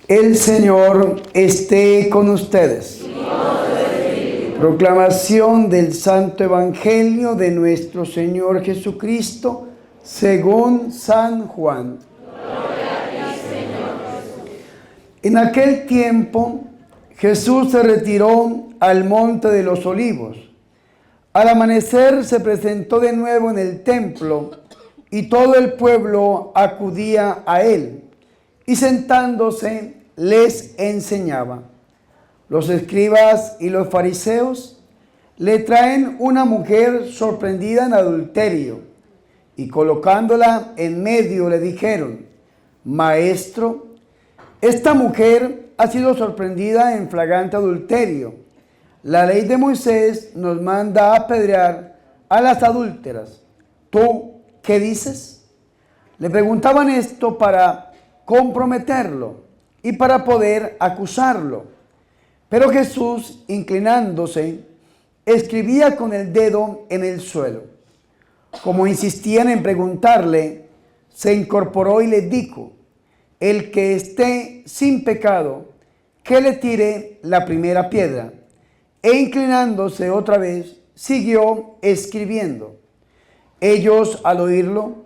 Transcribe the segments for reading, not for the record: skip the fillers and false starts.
El Señor esté con ustedes. Proclamación del Santo Evangelio de nuestro Señor Jesucristo según San Juan. Gloria a ti, Señor Jesús. En aquel tiempo Jesús se retiró al monte de los Olivos. Al amanecer se presentó de nuevo en el templo y todo el pueblo acudía a él, y sentándose les enseñaba. Los escribas y los fariseos le traen una mujer sorprendida en adulterio, y colocándola en medio le dijeron: Maestro, esta mujer ha sido sorprendida en flagrante adulterio. La ley de Moisés nos manda a apedrear a las adúlteras. ¿Tú qué dices? Le preguntaban esto para comprometerlo y para poder acusarlo. Pero Jesús, inclinándose, escribía con el dedo en el suelo. Como insistían en preguntarle, se incorporó y les dijo: el que esté sin pecado, que le tire la primera piedra. E inclinándose otra vez, siguió escribiendo. Ellos, al oírlo,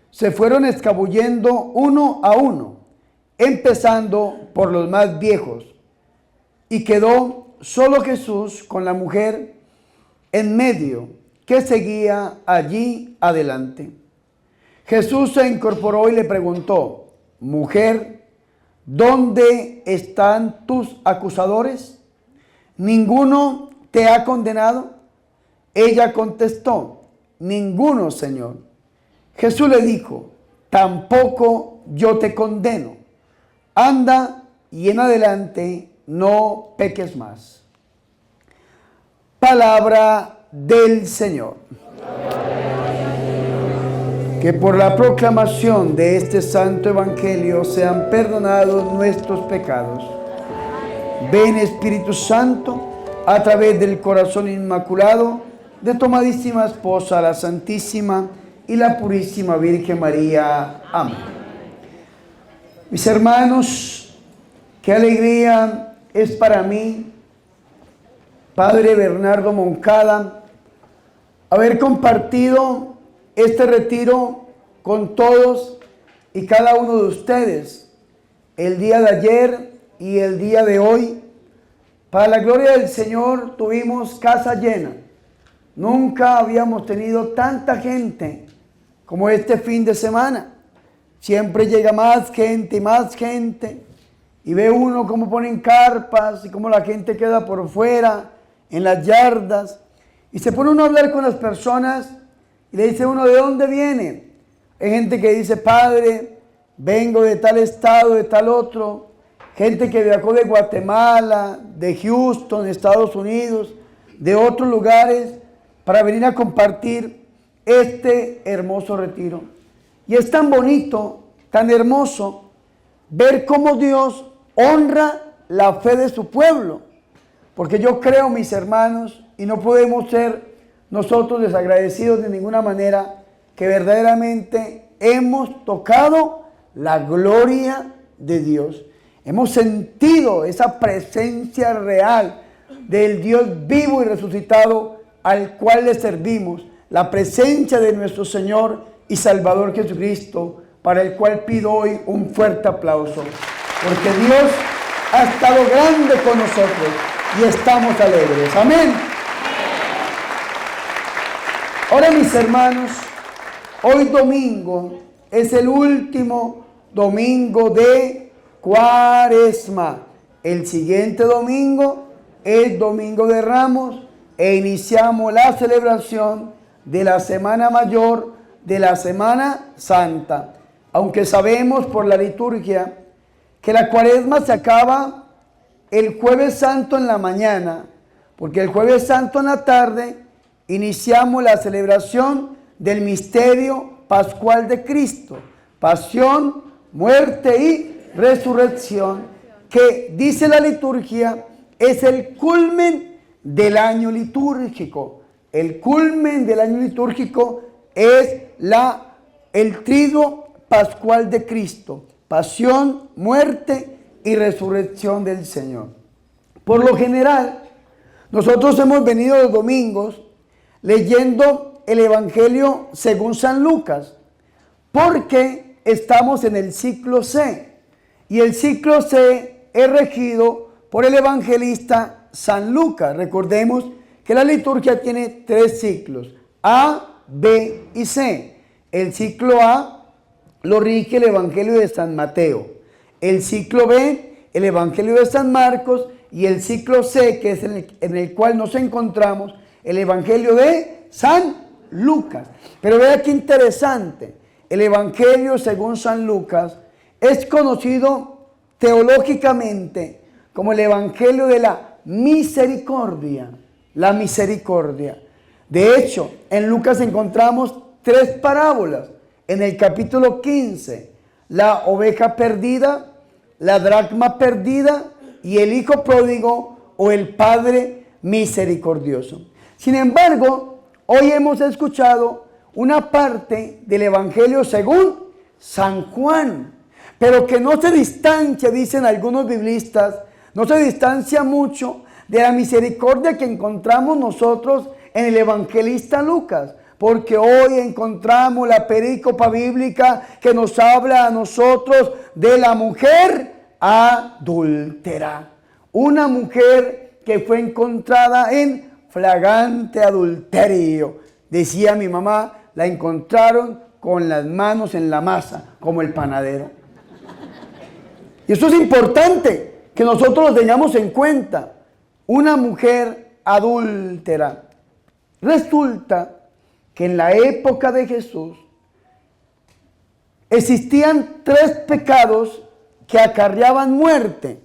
se fueron escabullendo uno a uno, empezando por los más viejos, y quedó solo Jesús con la mujer en medio, que seguía allí adelante. Jesús se incorporó y le preguntó: Mujer, ¿dónde están tus acusadores? ¿Ninguno te ha condenado? Ella contestó: Ninguno, Señor. Jesús le dijo: Tampoco yo te condeno. Anda y en adelante no peques más. Palabra del Señor. Que por la proclamación de este santo evangelio sean perdonados nuestros pecados. Ven, Espíritu Santo, a través del corazón inmaculado de tu amadísima esposa, la Santísima y la Purísima Virgen María. Amén. Mis hermanos, qué alegría es para mí, Padre Bernardo Moncada, haber compartido este retiro con todos y cada uno de ustedes el día de ayer y el día de hoy. Para la gloria del Señor tuvimos casa llena. Nunca habíamos tenido tanta gente como este fin de semana. Siempre llega más gente y más gente, y ve uno cómo ponen carpas y cómo la gente queda por fuera en las yardas, y se pone uno a hablar con las personas y le dice uno: ¿de dónde viene? Hay gente que dice: Padre, vengo de tal estado, de tal otro. Gente que viajó de Guatemala, de Houston, Estados Unidos, de otros lugares, para venir a compartir este hermoso retiro. Y es tan bonito, tan hermoso, ver cómo Dios honra la fe de su pueblo. Porque yo creo, mis hermanos, y no podemos ser nosotros desagradecidos de ninguna manera, que verdaderamente hemos tocado la gloria de Dios. Hemos sentido esa presencia real del Dios vivo y resucitado al cual le servimos, la presencia de nuestro Señor y Salvador Jesucristo, para el cual pido hoy un fuerte aplauso, porque Dios ha estado grande con nosotros y estamos alegres. Amén. Ahora, mis hermanos, hoy domingo es el último domingo de Cuaresma. El siguiente domingo es Domingo de Ramos e iniciamos la celebración de la Semana Mayor, de la Semana Santa. Aunque sabemos por la liturgia que la Cuaresma se acaba el Jueves Santo en la mañana, porque el Jueves Santo en la tarde iniciamos la celebración del misterio pascual de Cristo, pasión, muerte y resurrección, que dice la liturgia es el culmen del año litúrgico. El culmen del año litúrgico es el triduo pascual de Cristo, pasión, muerte y resurrección del Señor. Por lo general, nosotros hemos venido los domingos leyendo el Evangelio según San Lucas, porque estamos en el ciclo C, y el ciclo C es regido por el evangelista San Lucas. Recordemos que la liturgia tiene 3 ciclos, A, B y C. El ciclo A lo rige el Evangelio de San Mateo, el ciclo B, el Evangelio de San Marcos, y el ciclo C, que es en el cual nos encontramos, el Evangelio de San Lucas. Pero vea qué interesante, el Evangelio según San Lucas es conocido teológicamente como el Evangelio de la misericordia, la misericordia. De hecho, en Lucas encontramos 3 parábolas. En el capítulo 15, la oveja perdida, la dracma perdida y el hijo pródigo o el padre misericordioso. Sin embargo, hoy hemos escuchado una parte del Evangelio según San Juan, pero que no se distancia, dicen algunos biblistas, no se distancia mucho de la misericordia que encontramos nosotros en el evangelista Lucas, porque hoy encontramos la perícopa bíblica que nos habla a nosotros de la mujer adúltera. Una mujer que fue encontrada en flagrante adulterio. Decía mi mamá, la encontraron con las manos en la masa, como el panadero. Y eso es importante, que nosotros lo tengamos en cuenta. Una mujer adúltera. Resulta que en la época de Jesús existían 3 pecados que acarreaban muerte.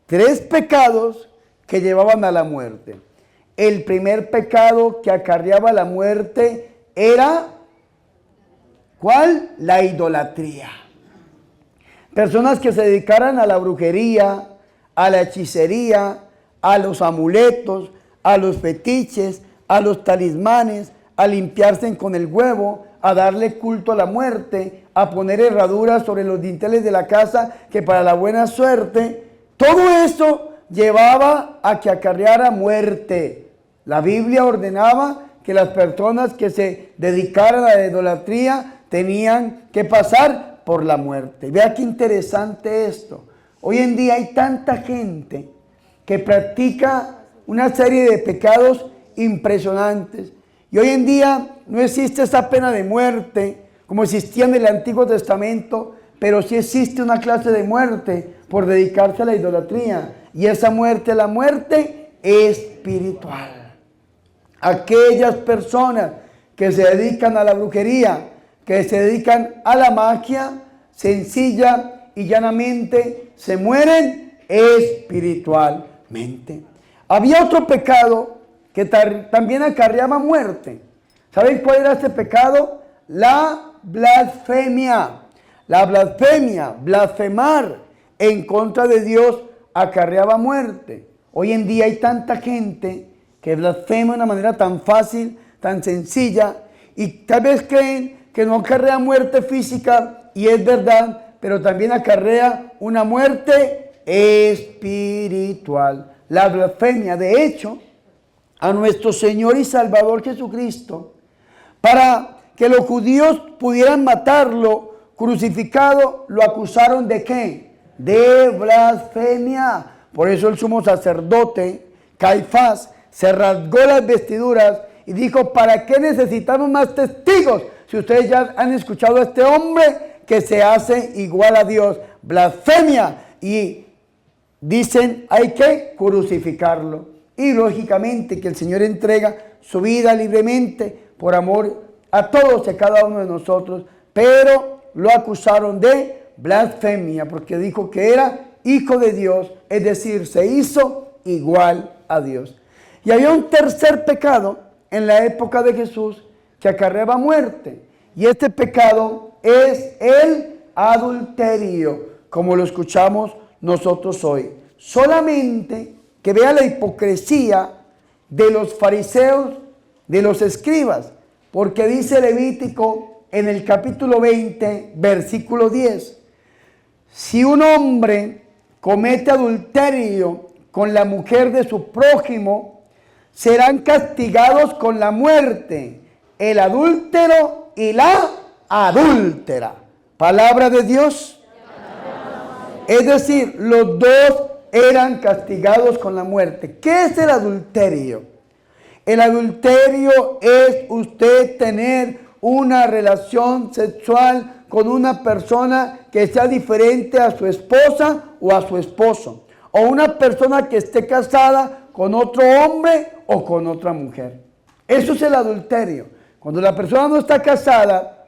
3 pecados que llevaban a la muerte. El primer pecado que acarreaba la muerte era, ¿cuál? La idolatría. Personas que se dedicaran a la brujería, a la hechicería, a los amuletos, a los fetiches, a los talismanes, a limpiarse con el huevo, a darle culto a la muerte, a poner herraduras sobre los dinteles de la casa, que para la buena suerte, todo eso llevaba a que acarreara muerte. La Biblia ordenaba que las personas que se dedicaran a la idolatría tenían que pasar por la muerte. Vea qué interesante esto. Hoy en día hay tanta gente que practica una serie de pecados impresionantes. Y hoy en día no existe esa pena de muerte como existía en el Antiguo Testamento, pero sí existe una clase de muerte por dedicarse a la idolatría. Y esa muerte es la muerte espiritual. Aquellas personas que se dedican a la brujería, que se dedican a la magia, sencilla y llanamente se mueren espiritualmente. Había otro pecado que también acarreaba muerte. ¿Saben cuál era este pecado? La blasfemia. La blasfemia, blasfemar en contra de Dios, acarreaba muerte. Hoy en día hay tanta gente que blasfema de una manera tan fácil, tan sencilla, y tal vez creen que no acarrea muerte física, y es verdad, pero también acarrea una muerte espiritual. La blasfemia, de hecho, a nuestro Señor y Salvador Jesucristo, para que los judíos pudieran matarlo crucificado, lo acusaron ¿de qué? De blasfemia. Por eso el sumo sacerdote, Caifás, se rasgó las vestiduras y dijo: ¿para qué necesitamos más testigos? Si ustedes ya han escuchado a este hombre que se hace igual a Dios. Blasfemia. Y dicen, hay que crucificarlo. Y lógicamente que el Señor entrega su vida libremente por amor a todos y a cada uno de nosotros. Pero lo acusaron de blasfemia porque dijo que era hijo de Dios, es decir, se hizo igual a Dios. Y había un tercer pecado en la época de Jesús que acarreaba muerte. Y este pecado es el adulterio, como lo escuchamos nosotros hoy. Solamente que vea la hipocresía de los fariseos, de los escribas, porque dice Levítico en el capítulo 20, versículo 10. Si un hombre comete adulterio con la mujer de su prójimo, serán castigados con la muerte, el adúltero y la adúltera. Palabra de Dios. Es decir, los dos eran castigados con la muerte. ¿Qué es el adulterio? El adulterio es usted tener una relación sexual con una persona que sea diferente a su esposa o a su esposo, o una persona que esté casada con otro hombre o con otra mujer. Eso es el adulterio. Cuando la persona no está casada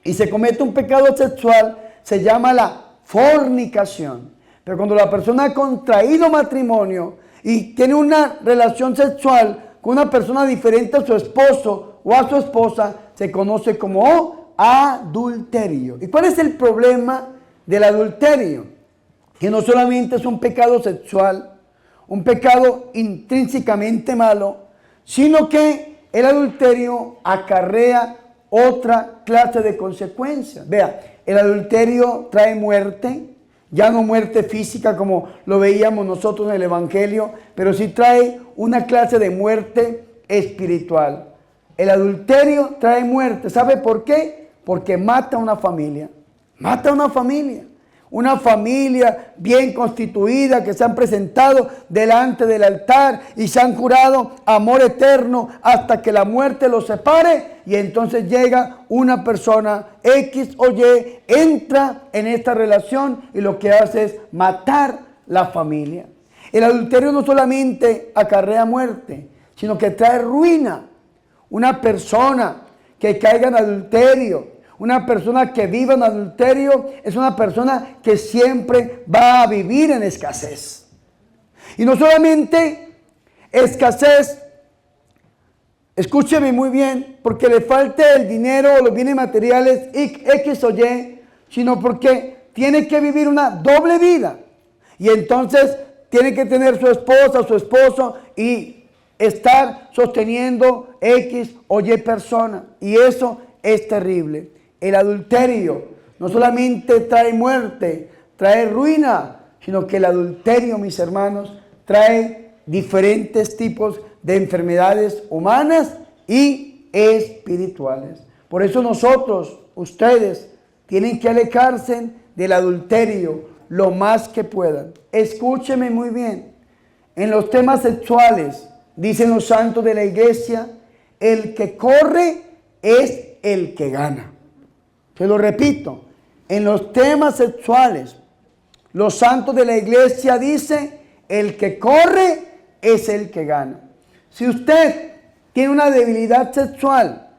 y se comete un pecado sexual, se llama la fornicación. Pero cuando la persona ha contraído matrimonio y tiene una relación sexual con una persona diferente a su esposo o a su esposa, se conoce como adulterio. ¿Y cuál es el problema del adulterio? Que no solamente es un pecado sexual, un pecado intrínsecamente malo, sino que el adulterio acarrea otra clase de consecuencias. Vea, el adulterio trae muerte, ya no muerte física como lo veíamos nosotros en el Evangelio, pero sí trae una clase de muerte espiritual. El adulterio trae muerte. ¿Sabe por qué? Porque mata a una familia. Mata a una familia. Una familia bien constituida que se han presentado delante del altar y se han jurado amor eterno hasta que la muerte los separe. Y entonces llega una persona X o Y, entra en esta relación y lo que hace es matar la familia. El adulterio no solamente acarrea muerte, sino que trae ruina. Una persona que caiga en adulterio, una persona que viva en adulterio, es una persona que siempre va a vivir en escasez. Y no solamente escasez, escúcheme muy bien, porque le falte el dinero o los bienes materiales X o Y, sino porque tiene que vivir una doble vida. Y entonces tiene que tener su esposa, su esposo y estar sosteniendo X o Y persona. Y eso es terrible. El adulterio no solamente trae muerte, trae ruina, sino que el adulterio, mis hermanos, trae diferentes tipos de enfermedades humanas y espirituales. Por eso nosotros, ustedes, tienen que alejarse del adulterio lo más que puedan. Escúcheme muy bien. En los temas sexuales, dicen los santos de la iglesia, el que corre es el que gana. Se lo repito, en los temas sexuales, los santos de la iglesia dicen, el que corre es el que gana. Si usted tiene una debilidad sexual,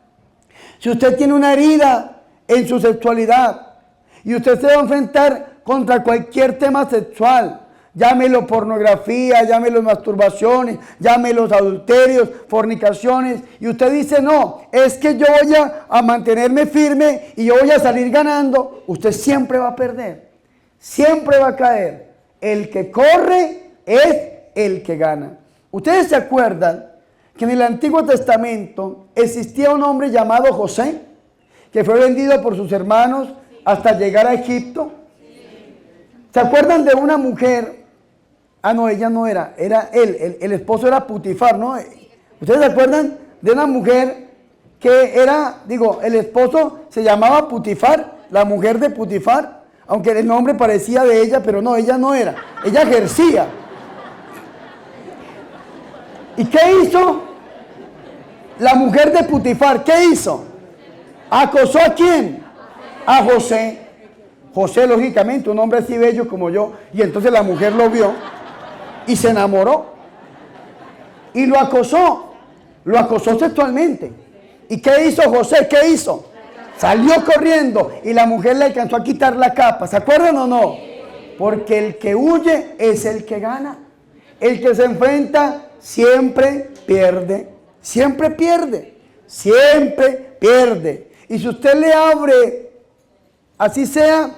si usted tiene una herida en su sexualidad y usted se va a enfrentar contra cualquier tema sexual, llámelo pornografía, llámelo masturbaciones, llámelo adulterios, fornicaciones, y usted dice, no, es que yo voy a mantenerme firme y yo voy a salir ganando, usted siempre va a perder, siempre va a caer. El que corre es el que gana. Ustedes se acuerdan que en el Antiguo Testamento existía un hombre llamado José, que fue vendido por sus hermanos hasta llegar a Egipto. ¿Se acuerdan de una mujer? Ah, no, ella no era él, el esposo era Putifar, ¿no? ¿Ustedes se acuerdan de una mujer que era, el esposo se llamaba Putifar, la mujer de Putifar, aunque el nombre parecía de ella, pero no, ella no era, ella ejercía. ¿Y qué hizo la mujer de Putifar? ¿Qué hizo? ¿Acosó a quién? A José. José, lógicamente, un hombre así bello como yo, y entonces la mujer lo vio y se enamoró y lo acosó sexualmente. ¿Y qué hizo José? ¿Qué hizo? Salió corriendo y la mujer le alcanzó a quitar la capa. ¿Se acuerdan o no? Porque el que huye es el que gana. El que se enfrenta siempre pierde. Siempre pierde. Siempre pierde. Y si usted le abre, así sea,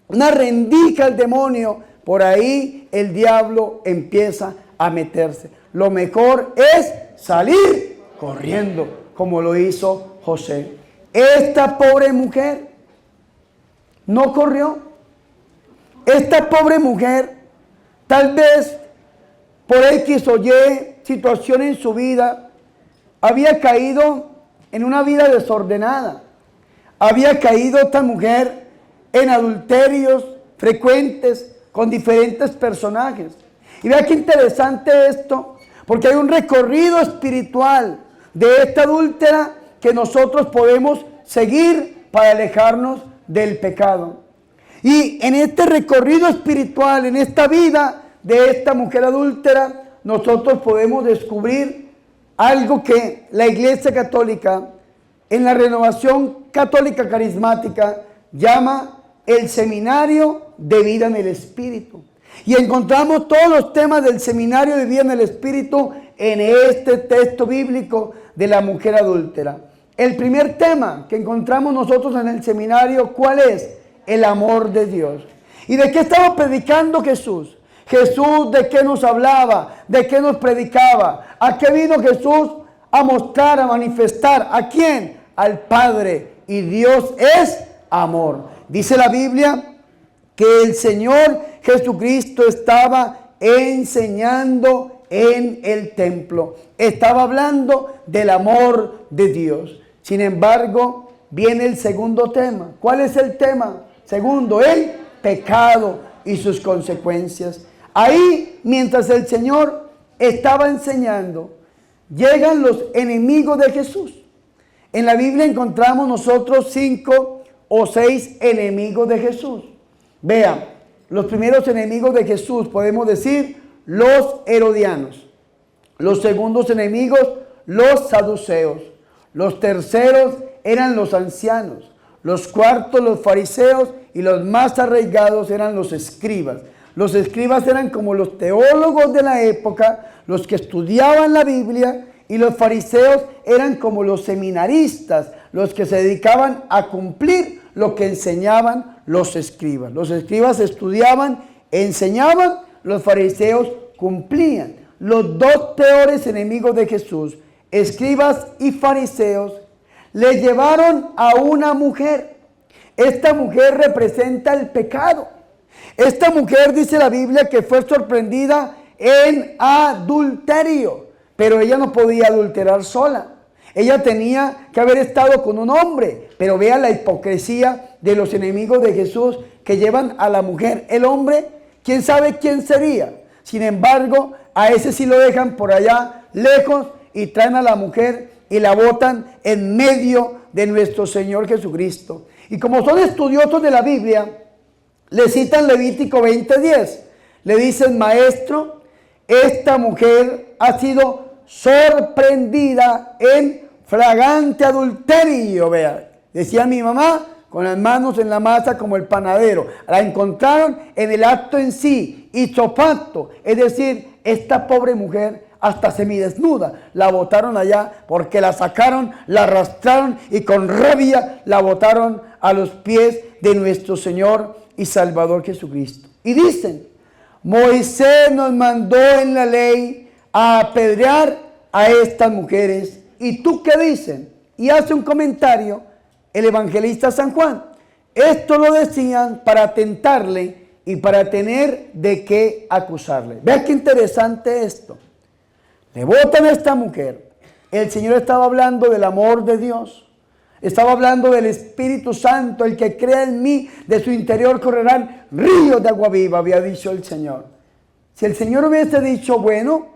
una rendija al demonio, por ahí el diablo empieza a meterse. Lo mejor es salir corriendo, como lo hizo José. esta pobre mujer no corrió. Esta pobre mujer, tal vez por X o Y situación en su vida, había caído en una vida desordenada. Había caído esta mujer en adulterios frecuentes con diferentes personajes. Y vea qué interesante esto, porque hay un recorrido espiritual de esta adúltera que nosotros podemos seguir para alejarnos del pecado. Y en este recorrido espiritual, en esta vida de esta mujer adúltera, nosotros podemos descubrir algo que la Iglesia Católica, en la Renovación Católica Carismática, llama el Seminario de Vida en el Espíritu. Y encontramos todos los temas del Seminario de Vida en el Espíritu en este texto bíblico de la mujer adúltera. El primer tema que encontramos nosotros en el seminario, ¿cuál es? El amor de Dios. ¿Y de qué estaba predicando Jesús? Jesús, ¿de qué nos hablaba? ¿De qué nos predicaba? ¿A qué vino Jesús? A mostrar, a manifestar. ¿A quién? Al Padre. Y Dios es amor. Dice la Biblia que el Señor Jesucristo estaba enseñando en el templo. Estaba hablando del amor de Dios. Sin embargo, viene el segundo tema. ¿Cuál es el tema? Segundo, el pecado y sus consecuencias. Ahí, mientras el Señor estaba enseñando, llegan los enemigos de Jesús. En la Biblia encontramos nosotros 5 o 6 enemigos de Jesús. Vean, los primeros enemigos de Jesús, podemos decir, los herodianos. Los segundos enemigos, los saduceos. Los terceros eran los ancianos. Los cuartos, los fariseos, y los más arraigados eran los escribas. Los escribas eran como los teólogos de la época, los que estudiaban la Biblia, y los fariseos eran como los seminaristas, los que se dedicaban a cumplir lo que enseñaban los escribas. Los escribas estudiaban, enseñaban, los fariseos cumplían. Los dos peores enemigos de Jesús, escribas y fariseos, le llevaron a una mujer. Esta mujer representa el pecado. Esta mujer, dice la Biblia, que fue sorprendida en adulterio, pero ella no podía adulterar sola. Ella tenía que haber estado con un hombre, pero vea la hipocresía de los enemigos de Jesús que llevan a la mujer. El hombre, quién sabe quién sería. Sin embargo, a ese sí lo dejan por allá lejos y traen a la mujer y la botan en medio de nuestro Señor Jesucristo. Y como son estudiosos de la Biblia, le citan Levítico 20:10. Le dicen: maestro, esta mujer ha sido sorprendida en flagrante adulterio. Vea, decía mi mamá, con las manos en la masa como el panadero. La encontraron en el acto en sí, ipso facto. Es decir, esta pobre mujer hasta semidesnuda la botaron allá, porque la sacaron, la arrastraron y con rabia la botaron a los pies de nuestro Señor y Salvador Jesucristo. Y dicen: Moisés nos mandó en la ley a apedrear a estas mujeres. ¿Y tú qué dicen? Y hace un comentario el evangelista San Juan. Esto lo decían para tentarle y para tener de qué acusarle. Vea qué interesante esto. Le botan a esta mujer. El Señor estaba hablando del amor de Dios. Estaba hablando del Espíritu Santo. El que crea en mí, de su interior correrán ríos de agua viva, había dicho el Señor. Si el Señor hubiese dicho: bueno,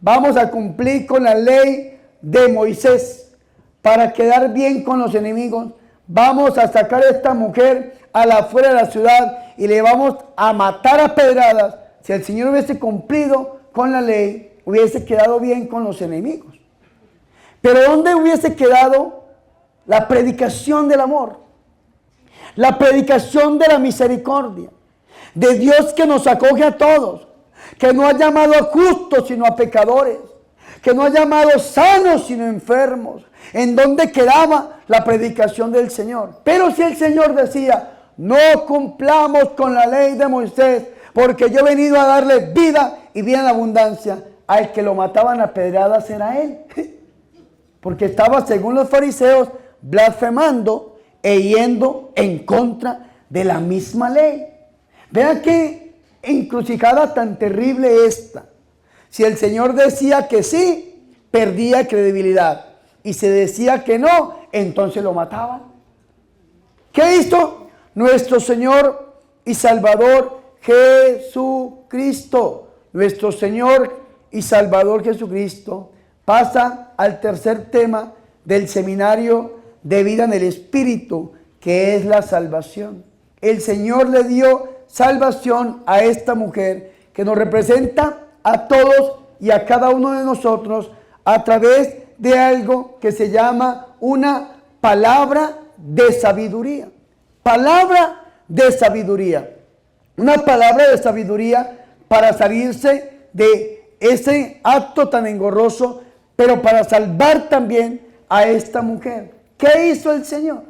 vamos a cumplir con la ley de Moisés para quedar bien con los enemigos, vamos a sacar a esta mujer a la afuera de la ciudad y le vamos a matar a pedradas. Si el Señor hubiese cumplido con la ley, hubiese quedado bien con los enemigos. Pero ¿dónde hubiese quedado la predicación del amor? La predicación de la misericordia, de Dios que nos acoge a todos, que no ha llamado a justos sino a pecadores, que no ha llamado sanos sino enfermos. ¿En dónde quedaba la predicación del Señor? Pero si el Señor decía: no cumplamos con la ley de Moisés, porque yo he venido a darle vida y vida en abundancia, al que lo mataban a pedradas era él. Porque estaba, según los fariseos, blasfemando e yendo en contra de la misma ley. Vean qué encrucijada tan terrible esta. Si el Señor decía que sí, perdía credibilidad. Y si decía que no, entonces lo mataban. ¿Qué hizo nuestro Señor y Salvador Jesucristo? Nuestro Señor y Salvador Jesucristo pasa al tercer tema del seminario de vida en el Espíritu, que es la salvación. El Señor le dio salvación a esta mujer que nos representa a todos y a cada uno de nosotros a través de algo que se llama una palabra de sabiduría. Palabra de sabiduría. Una palabra de sabiduría para salirse de ese acto tan engorroso, pero para salvar también a esta mujer. ¿Qué hizo el Señor?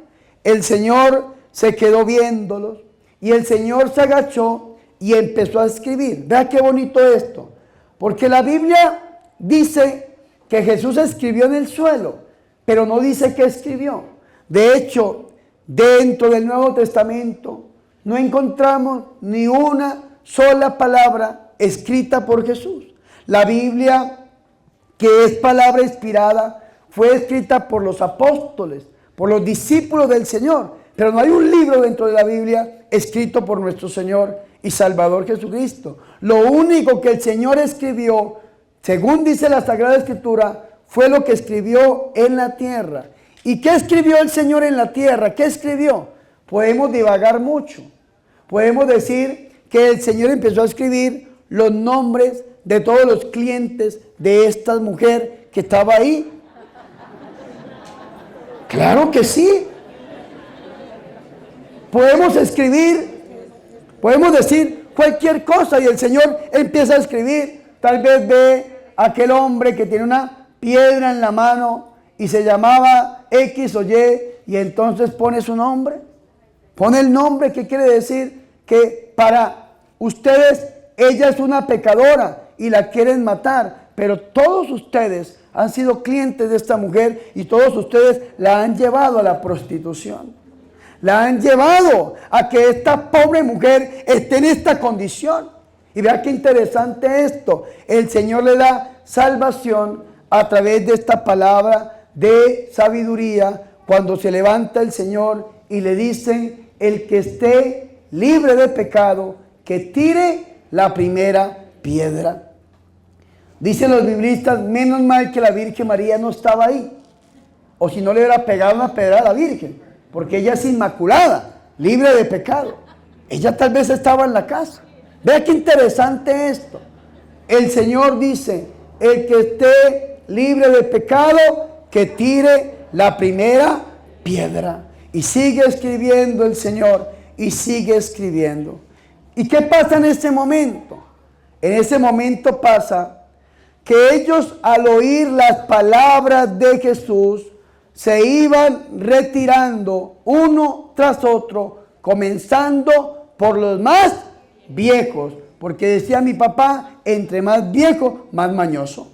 El Señor se quedó viéndolos y el Señor se agachó y empezó a escribir. Vea qué bonito esto, porque la Biblia dice que Jesús escribió en el suelo, pero no dice qué escribió. De hecho, dentro del Nuevo Testamento no encontramos ni una sola palabra escrita por Jesús. La Biblia, que es palabra inspirada, fue escrita por los apóstoles, por los discípulos del Señor, pero no hay un libro dentro de la Biblia escrito por nuestro Señor y Salvador Jesucristo. Lo único que el Señor escribió, según dice la Sagrada Escritura, fue lo que escribió en la tierra. ¿Y qué escribió el Señor en la tierra? ¿Qué escribió? Podemos divagar mucho. Podemos decir que el Señor empezó a escribir los nombres de todos los clientes de esta mujer que estaba ahí. Claro que sí. Podemos escribir, podemos decir cualquier cosa y el Señor empieza a escribir. Tal vez ve a aquel hombre que tiene una piedra en la mano y se llamaba X o Y entonces pone su nombre. Pone el nombre, que quiere decir que para ustedes ella es una pecadora y la quieren matar, pero todos ustedes han sido clientes de esta mujer y todos ustedes la han llevado a la prostitución. La han llevado a que esta pobre mujer esté en esta condición. Y vea qué interesante esto. El Señor le da salvación a través de esta palabra de sabiduría cuando se levanta el Señor y le dice: el que esté libre de pecado, que tire la primera piedra. Dicen los biblistas, menos mal que la Virgen María no estaba ahí, o si no le hubiera pegado una pedra a la Virgen, porque ella es inmaculada, libre de pecado. Ella tal vez estaba en la casa. Vea qué interesante esto. El Señor dice: el que esté libre de pecado, que tire la primera piedra. Y sigue escribiendo el Señor, y sigue escribiendo. ¿Y qué pasa en ese momento? En ese momento pasa que ellos, al oír las palabras de Jesús, se iban retirando uno tras otro, comenzando por los más viejos, porque decía mi papá, entre más viejo, más mañoso.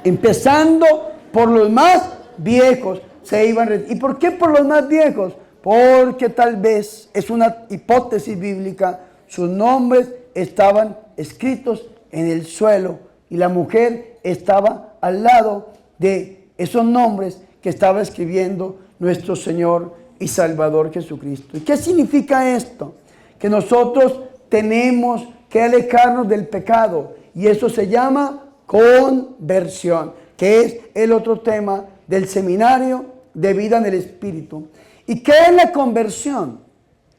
Empezando por los más viejos, se iban. ¿Y por qué por los más viejos? Porque tal vez, es una hipótesis bíblica, sus nombres estaban escritos en el suelo y la mujer estaba al lado de esos nombres que estaba escribiendo nuestro Señor y Salvador Jesucristo. ¿Y qué significa esto? Que nosotros tenemos que alejarnos del pecado, y eso se llama conversión, que es el otro tema del seminario de vida en el Espíritu. ¿Y qué es la conversión?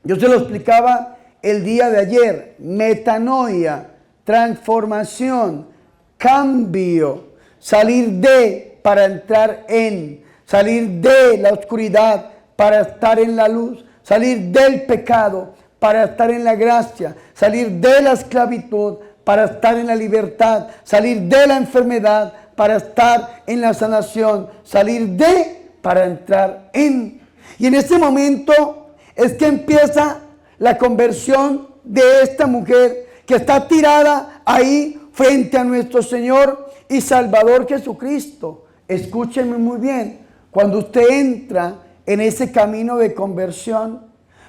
Yo se lo explicaba el día de ayer. Metanoia, transformación, cambio, salir de para entrar en, salir de la oscuridad para estar en la luz, salir del pecado para estar en la gracia, salir de la esclavitud para estar en la libertad, salir de la enfermedad para estar en la sanación, salir de para entrar en. Y en ese momento es que empieza la conversión de esta mujer que está tirada ahí frente a nuestro Señor y Salvador Jesucristo. escúcheme muy bien, cuando usted entra en ese camino de conversión,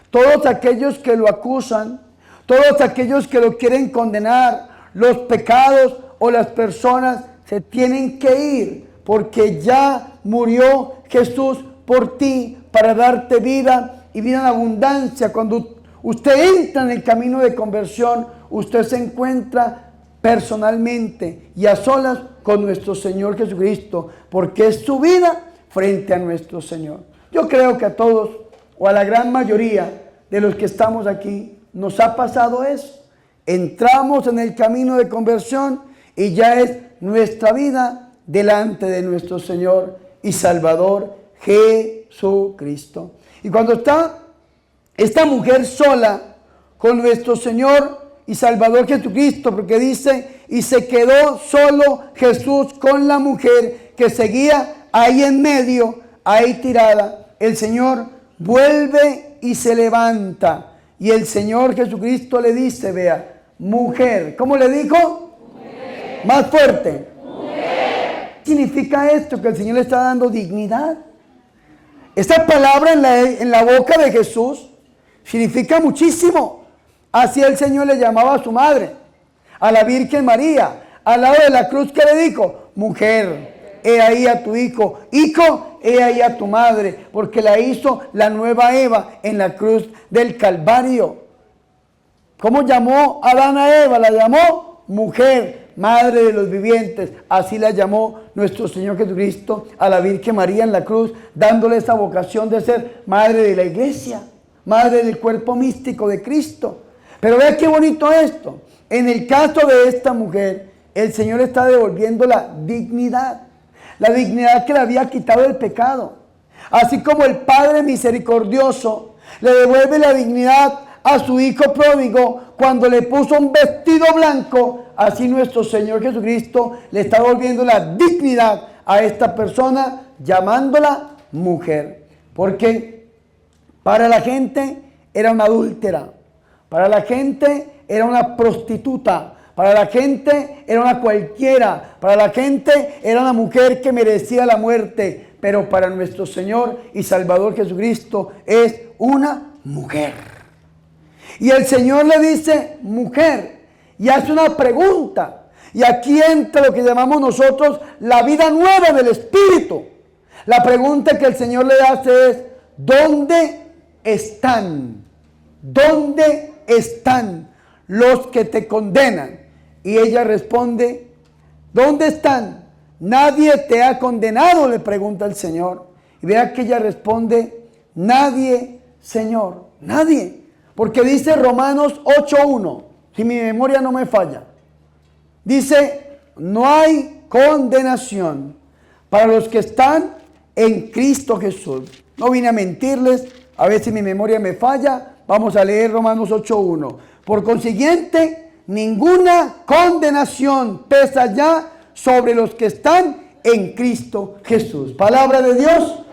todos aquellos que lo acusan, todos aquellos que lo quieren condenar, los pecados o las personas se tienen que ir, porque ya murió Jesús por ti para darte vida y vida en abundancia. Cuando usted entra en el camino de conversión, usted se encuentra personalmente y a solas con nuestro Señor Jesucristo, porque es su vida frente a nuestro Señor. Yo creo que a todos, o a la gran mayoría de los que estamos aquí, nos ha pasado eso. Entramos en el camino de conversión y ya es nuestra vida delante de nuestro Señor y Salvador Jesucristo. Y cuando está esta mujer sola con nuestro Señor y Salvador Jesucristo, porque dice, y se quedó solo Jesús con la mujer que seguía ahí en medio, ahí tirada. El Señor vuelve y se levanta. Y el Señor Jesucristo le dice, vea, mujer. ¿Cómo le dijo? Mujer. Más fuerte. Mujer. ¿Qué significa esto? Que el Señor le está dando dignidad. Esta palabra en la boca de Jesús significa muchísimo. Así el Señor le llamaba a su madre, a la Virgen María. Al lado de la cruz, ¿qué le dijo? Mujer, he ahí a tu hijo. Hijo, he ahí a tu madre. Porque la hizo la nueva Eva en la cruz del Calvario. ¿Cómo llamó Adán a Eva? La llamó mujer, madre de los vivientes. Así la llamó nuestro Señor Jesucristo a la Virgen María en la cruz, dándole esa vocación de ser madre de la iglesia, madre del cuerpo místico de Cristo. Pero vea qué bonito esto. En el caso de esta mujer, el Señor está devolviendo la dignidad que le había quitado el pecado. Así como el Padre misericordioso le devuelve la dignidad a su hijo pródigo cuando le puso un vestido blanco, así nuestro Señor Jesucristo le está devolviendo la dignidad a esta persona, llamándola mujer. Porque para la gente era una adúltera, para la gente era una prostituta, para la gente era una cualquiera, para la gente era una mujer que merecía la muerte, pero para nuestro Señor y Salvador Jesucristo es una mujer. Y el Señor le dice mujer y hace una pregunta. Y aquí entra lo que llamamos nosotros la vida nueva del Espíritu. La pregunta que el Señor le hace es, ¿dónde están? ¿Dónde están los que te condenan? Y ella responde, ¿dónde están? Nadie te ha condenado, le pregunta el Señor. Y vea que ella responde, nadie, Señor, nadie. Porque dice Romanos 8:1, si mi memoria no me falla. Dice, no hay condenación para los que están en Cristo Jesús. No vine a mentirles, a ver si mi memoria me falla. Vamos a leer Romanos 8:1. Por consiguiente, ninguna condenación pesa ya sobre los que están en Cristo Jesús. Palabra de Dios.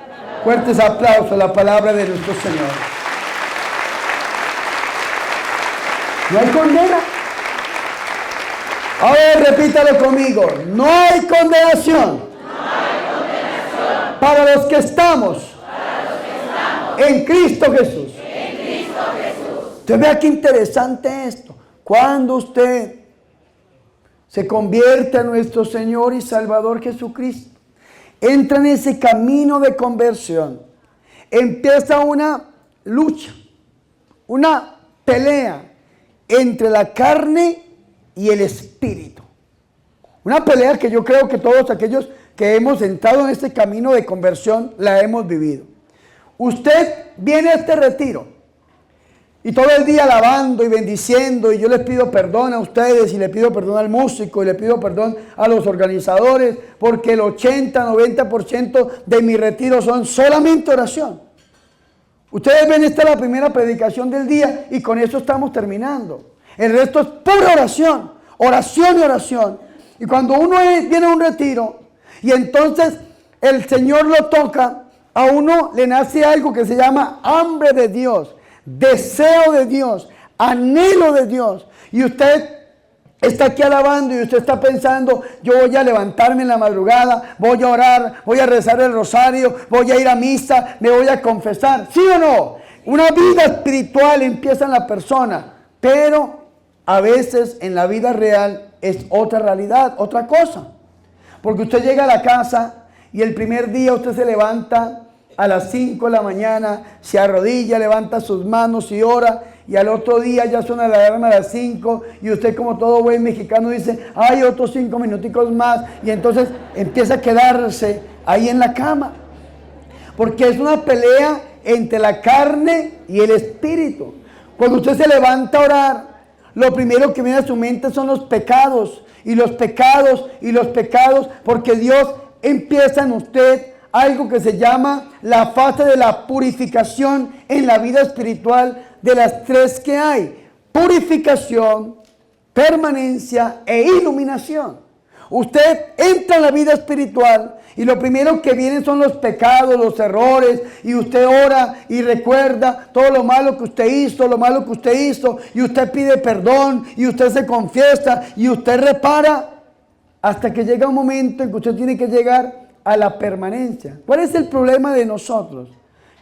Fuertes aplausos a la palabra de nuestro Señor. No hay condena. A ver, repítalo conmigo. No hay condenación. Para los que estamos en Cristo Jesús. Usted vea qué interesante esto. Cuando usted se convierte a nuestro Señor y Salvador Jesucristo, entra en ese camino de conversión, empieza una lucha, una pelea entre la carne y el espíritu. Una pelea que yo creo que todos aquellos que hemos entrado en este camino de conversión la hemos vivido. Usted viene a este retiro y todo el día alabando y bendiciendo, y yo les pido perdón a ustedes, y le pido perdón al músico, y le pido perdón a los organizadores, porque el 80-90% de mi retiro son solamente oración. Ustedes ven, esta es la primera predicación del día, y con eso estamos terminando. El resto es pura oración, oración y oración. Y cuando uno viene a un retiro, y entonces el Señor lo toca, a uno le nace algo que se llama hambre de Dios, deseo de Dios, anhelo de Dios. Y usted está aquí alabando y usted está pensando, yo voy a levantarme en la madrugada, voy a orar, voy a rezar el rosario, voy a ir a misa, me voy a confesar. ¿Sí o no? Una vida espiritual empieza en la persona, pero a veces en la vida real es otra realidad, otra cosa. Porque usted llega a la casa y el primer día usted se levanta a las 5 de la mañana, se arrodilla, levanta sus manos y ora. Y al otro día ya suena la alarma a las 5 y usted, como todo buen mexicano, dice, hay otros 5 minuticos más. Y entonces empieza a quedarse ahí en la cama. Porque es una pelea entre la carne y el espíritu. Cuando usted se levanta a orar, lo primero que viene a su mente son los pecados. Y los pecados y los pecados. Porque Dios empieza en usted algo que se llama la fase de la purificación en la vida espiritual, de las tres que hay: purificación, permanencia e iluminación. Usted entra en la vida espiritual y lo primero que viene son los pecados, los errores, y usted ora y recuerda todo lo malo que usted hizo, y usted pide perdón, y usted se confiesa, y usted repara, hasta que llega un momento en que usted tiene que llegar a la permanencia. ¿Cuál es el problema de nosotros?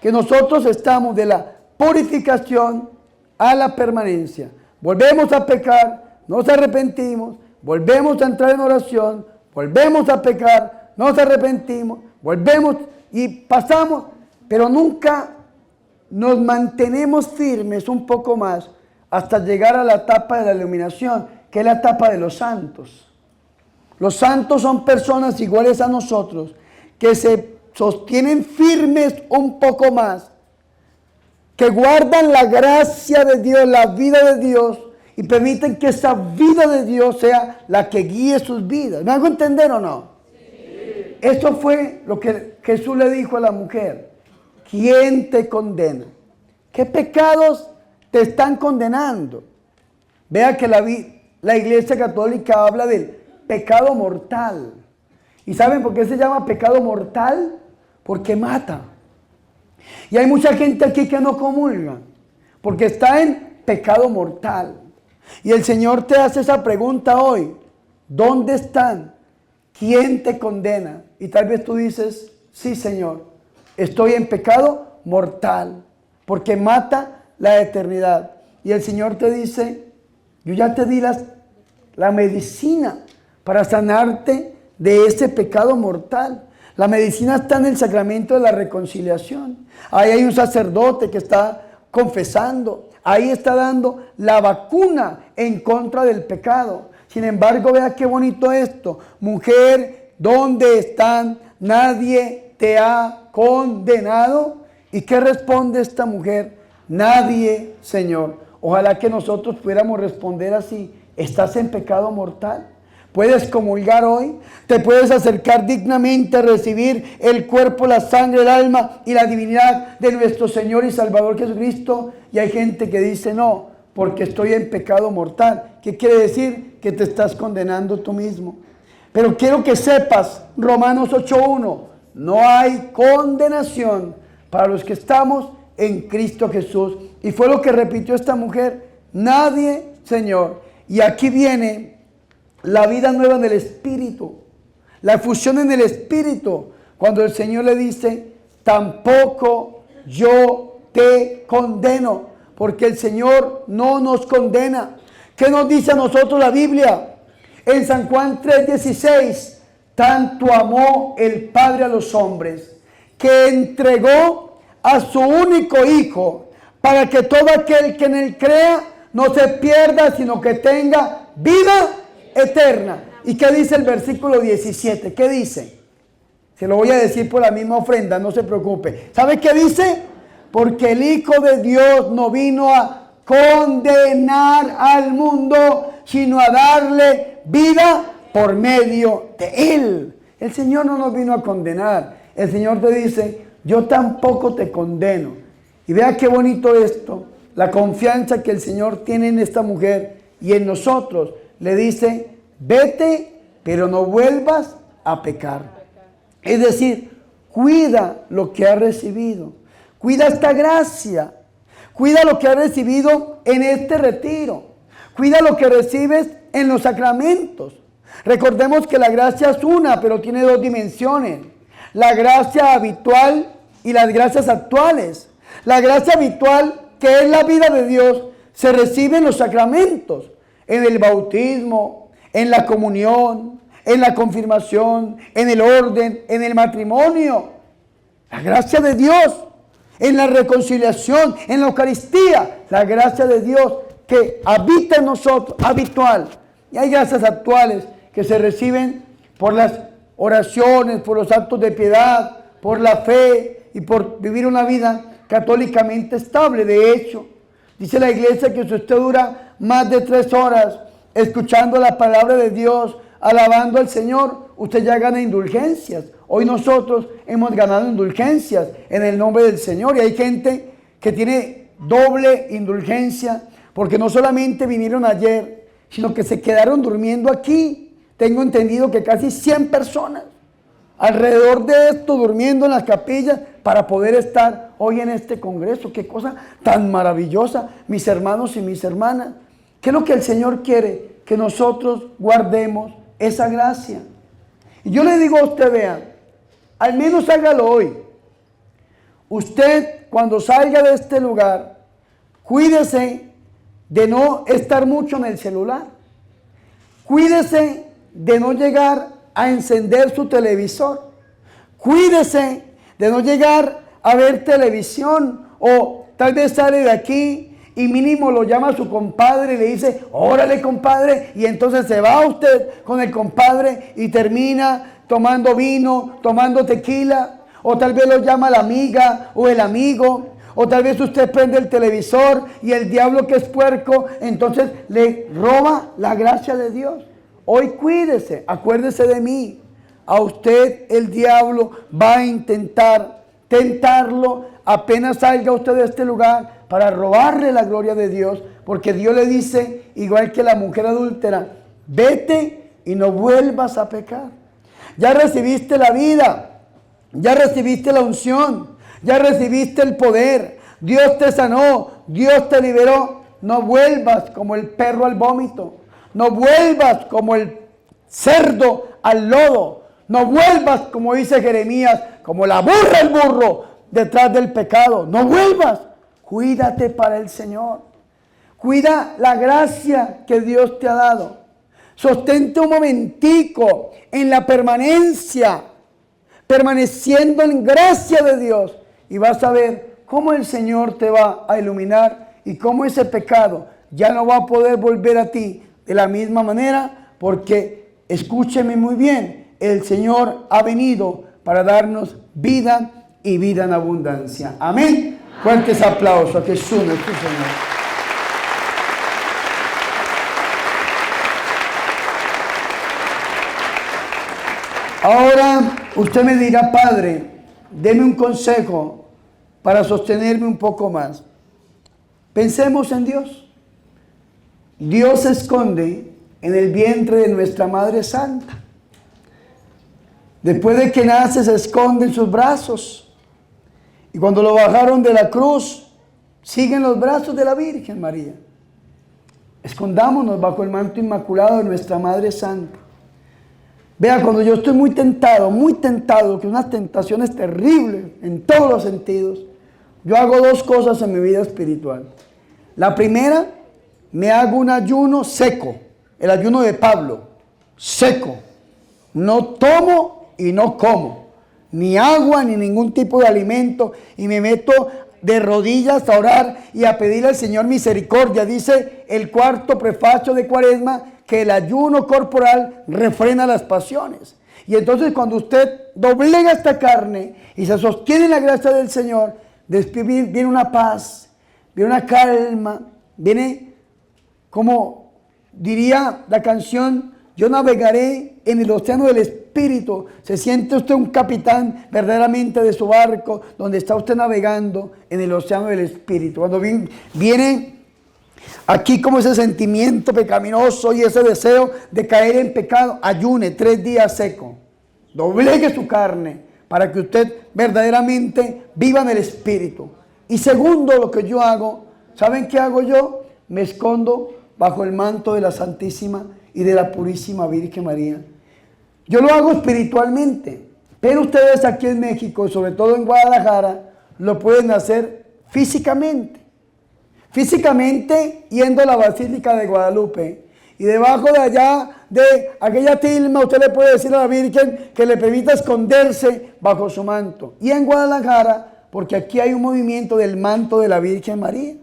Que nosotros estamos de la purificación a la permanencia. Volvemos a pecar, nos arrepentimos, volvemos a entrar en oración, volvemos a pecar, nos arrepentimos, volvemos y pasamos, pero nunca nos mantenemos firmes un poco más hasta llegar a la etapa de la iluminación, que es la etapa de los santos. Los santos son personas iguales a nosotros, que se sostienen firmes un poco más, que guardan la gracia de Dios, la vida de Dios, y permiten que esa vida de Dios sea la que guíe sus vidas. ¿Me hago entender o no? Sí. Esto fue lo que Jesús le dijo a la mujer. ¿Quién te condena? ¿Qué pecados te están condenando? Vea que la Iglesia Católica habla del pecado mortal. ¿Y saben por qué se llama pecado mortal? Porque mata. Y hay mucha gente aquí que no comulga, porque está en pecado mortal. Y el Señor te hace esa pregunta hoy: ¿dónde están? ¿Quién te condena? Y tal vez tú dices, sí, Señor, estoy en pecado mortal, porque mata la eternidad. Y el Señor te dice, yo ya te di la medicina para sanarte de ese pecado mortal. La medicina está en el sacramento de la reconciliación. Ahí hay un sacerdote que está confesando. Ahí está dando la vacuna en contra del pecado. Sin embargo, vea qué bonito esto. Mujer, ¿dónde están? Nadie te ha condenado. ¿Y qué responde esta mujer? Nadie, Señor. Ojalá que nosotros pudiéramos responder así. ¿Estás en pecado mortal? ¿Puedes comulgar hoy? ¿Te puedes acercar dignamente a recibir el cuerpo, la sangre, el alma y la divinidad de nuestro Señor y Salvador Jesucristo? Y hay gente que dice no, porque estoy en pecado mortal. ¿Qué quiere decir? Que te estás condenando tú mismo. Pero quiero que sepas, Romanos 8:1, no hay condenación para los que estamos en Cristo Jesús. Y fue lo que repitió esta mujer: nadie, Señor. Y aquí viene la vida nueva en el Espíritu, la fusión en el Espíritu, cuando el Señor le dice, tampoco yo te condeno, porque el Señor no nos condena. ¿Qué nos dice a nosotros la Biblia? En San Juan 3:16, tanto amó el Padre a los hombres, que entregó a su único Hijo, para que todo aquel que en él crea no se pierda, sino que tenga vida eterna. ¿Y qué dice el versículo 17? ¿Qué dice? Se lo voy a decir por la misma ofrenda, no se preocupe. ¿Sabe qué dice? Porque el Hijo de Dios no vino a condenar al mundo, sino a darle vida por medio de Él. El Señor no nos vino a condenar. El Señor te dice, yo tampoco te condeno. Y vea qué bonito esto, la confianza que el Señor tiene en esta mujer y en nosotros. Le dice, vete, pero no vuelvas a pecar. Es decir, cuida lo que has recibido. Cuida esta gracia. Cuida lo que has recibido en este retiro. Cuida lo que recibes en los sacramentos. Recordemos que la gracia es una, pero tiene dos dimensiones. La gracia habitual y las gracias actuales. La gracia habitual, que es la vida de Dios, se recibe en los sacramentos, en el bautismo, en la comunión, en la confirmación, en el orden, en el matrimonio. La gracia de Dios, en la reconciliación, en la Eucaristía. La gracia de Dios que habita en nosotros, habitual. Y hay gracias actuales que se reciben por las oraciones, por los actos de piedad, por la fe y por vivir una vida católicamente estable. De hecho, dice la iglesia que si usted dura más de 3 horas escuchando la palabra de Dios, alabando al Señor, usted ya gana indulgencias. Hoy nosotros hemos ganado indulgencias en el nombre del Señor, y hay gente que tiene doble indulgencia porque no solamente vinieron ayer, sino que se quedaron durmiendo aquí. Tengo entendido que casi 100 personas alrededor de esto durmiendo en las capillas para poder estar hoy en este congreso. Qué cosa tan maravillosa, mis hermanos y mis hermanas. ¿Qué es lo que el Señor quiere? Que nosotros guardemos esa gracia. Y yo le digo a usted, vea, al menos hágalo hoy. Usted, cuando salga de este lugar, cuídese de no estar mucho en el celular. Cuídese de no llegar a encender su televisor. Cuídese de no llegar a ver televisión, o tal vez sale de aquí y mínimo lo llama a su compadre y le dice, órale compadre, y entonces se va usted con el compadre y termina tomando vino, tomando tequila, o tal vez lo llama la amiga o el amigo, o tal vez usted prende el televisor y el diablo, que es puerco, entonces le roba la gracia de Dios. Hoy cuídese, acuérdese de mí. A usted el diablo va a intentar tentarlo apenas salga usted de este lugar para robarle la gloria de Dios, porque Dios le dice, igual que la mujer adúltera, vete y no vuelvas a pecar. Ya recibiste la vida, ya recibiste la unción, ya recibiste el poder, Dios te sanó, Dios te liberó. No vuelvas como el perro al vómito, no vuelvas como el cerdo al lodo, no vuelvas, como dice Jeremías, como la burra al burro detrás del pecado. No vuelvas, cuídate para el Señor, cuida la gracia que Dios te ha dado. Sostente un momentico en la permanencia, permaneciendo en gracia de Dios, y vas a ver cómo el Señor te va a iluminar y cómo ese pecado ya no va a poder volver a ti de la misma manera, porque escúcheme muy bien, el Señor ha venido para darnos vida y vida en abundancia. Amén. Fuertes aplausos a Jesús nuestro Señor. Ahora usted me dirá, Padre, deme un consejo para sostenerme un poco más. Pensemos en Dios. Dios se esconde en el vientre de nuestra Madre Santa. Después de que nace, se esconde en sus brazos. Y cuando lo bajaron de la cruz, sigue en los brazos de la Virgen María. Escondámonos bajo el manto inmaculado de nuestra Madre Santa. Vea, cuando yo estoy muy tentado, que unas tentaciones terribles en todos los sentidos, yo hago 2 cosas en mi vida espiritual. La primera, me hago un ayuno seco, el ayuno de Pablo, seco. No tomo y no como, ni agua, ni ningún tipo de alimento, y me meto de rodillas a orar y a pedirle al Señor misericordia. Dice el 4º prefacio de Cuaresma que el ayuno corporal refrena las pasiones. Y entonces cuando usted doblega esta carne y se sostiene en la gracia del Señor, después viene una paz, viene una calma, viene, como diría la canción, yo navegaré en el océano del Espíritu. Se siente usted un capitán verdaderamente de su barco, donde está usted navegando en el océano del Espíritu. Cuando viene aquí como ese sentimiento pecaminoso y ese deseo de caer en pecado, ayune 3 días seco. Doblegue su carne para que usted verdaderamente viva en el Espíritu. Y segundo, lo que yo hago, ¿saben qué hago yo? Me escondo bajo el manto de la Santísima y de la Purísima Virgen María. Yo lo hago espiritualmente, pero ustedes aquí en México, sobre todo en Guadalajara, lo pueden hacer físicamente. Físicamente yendo a la Basílica de Guadalupe. Y debajo de allá, de aquella tilma, usted le puede decir a la Virgen que le permita esconderse bajo su manto. Y en Guadalajara, porque aquí hay un movimiento del manto de la Virgen María.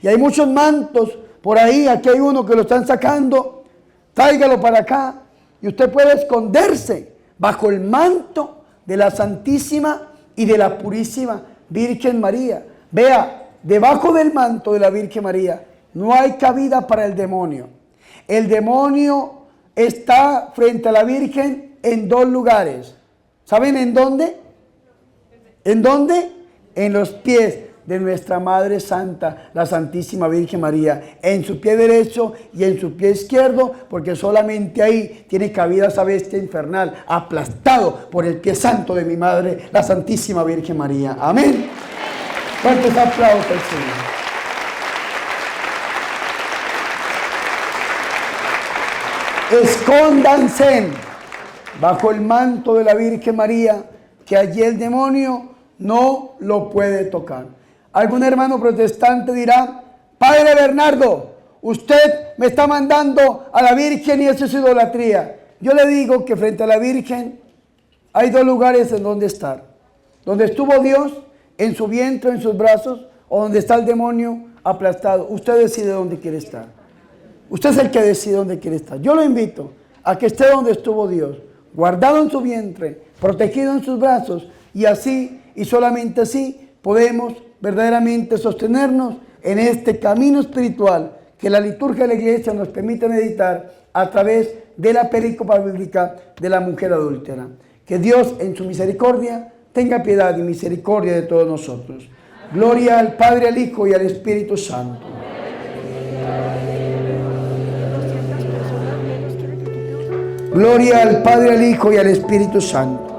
Y hay muchos mantos por ahí, aquí hay uno que lo están sacando, tráigalo para acá. Y usted puede esconderse bajo el manto de la Santísima y de la Purísima Virgen María. Vea, debajo del manto de la Virgen María no hay cabida para el demonio. El demonio está frente a la Virgen en dos lugares. ¿Saben en dónde? ¿En dónde? En los pies de nuestra Madre Santa, la Santísima Virgen María, en su pie derecho y en su pie izquierdo, porque solamente ahí tiene cabida esa bestia infernal, aplastado por el pie santo de mi Madre, la Santísima Virgen María. Amén. ¿Cuántos aplausos al Señor? Escóndanse bajo el manto de la Virgen María, que allí el demonio no lo puede tocar. Algún hermano protestante dirá: Padre Bernardo, usted me está mandando a la Virgen y eso es idolatría. Yo le digo que frente a la Virgen hay dos lugares en donde estar. Donde estuvo Dios, en su vientre, en sus brazos, o donde está el demonio aplastado. Usted decide dónde quiere estar. Usted es el que decide dónde quiere estar. Yo lo invito a que esté donde estuvo Dios, guardado en su vientre, protegido en sus brazos, y así, y solamente así, podemos verdaderamente sostenernos en este camino espiritual que la liturgia de la Iglesia nos permite meditar a través de la perícopa bíblica de la mujer adúltera. Que Dios en su misericordia tenga piedad y misericordia de todos nosotros. Gloria al Padre, al Hijo y al Espíritu Santo. Gloria al Padre, al Hijo y al Espíritu Santo.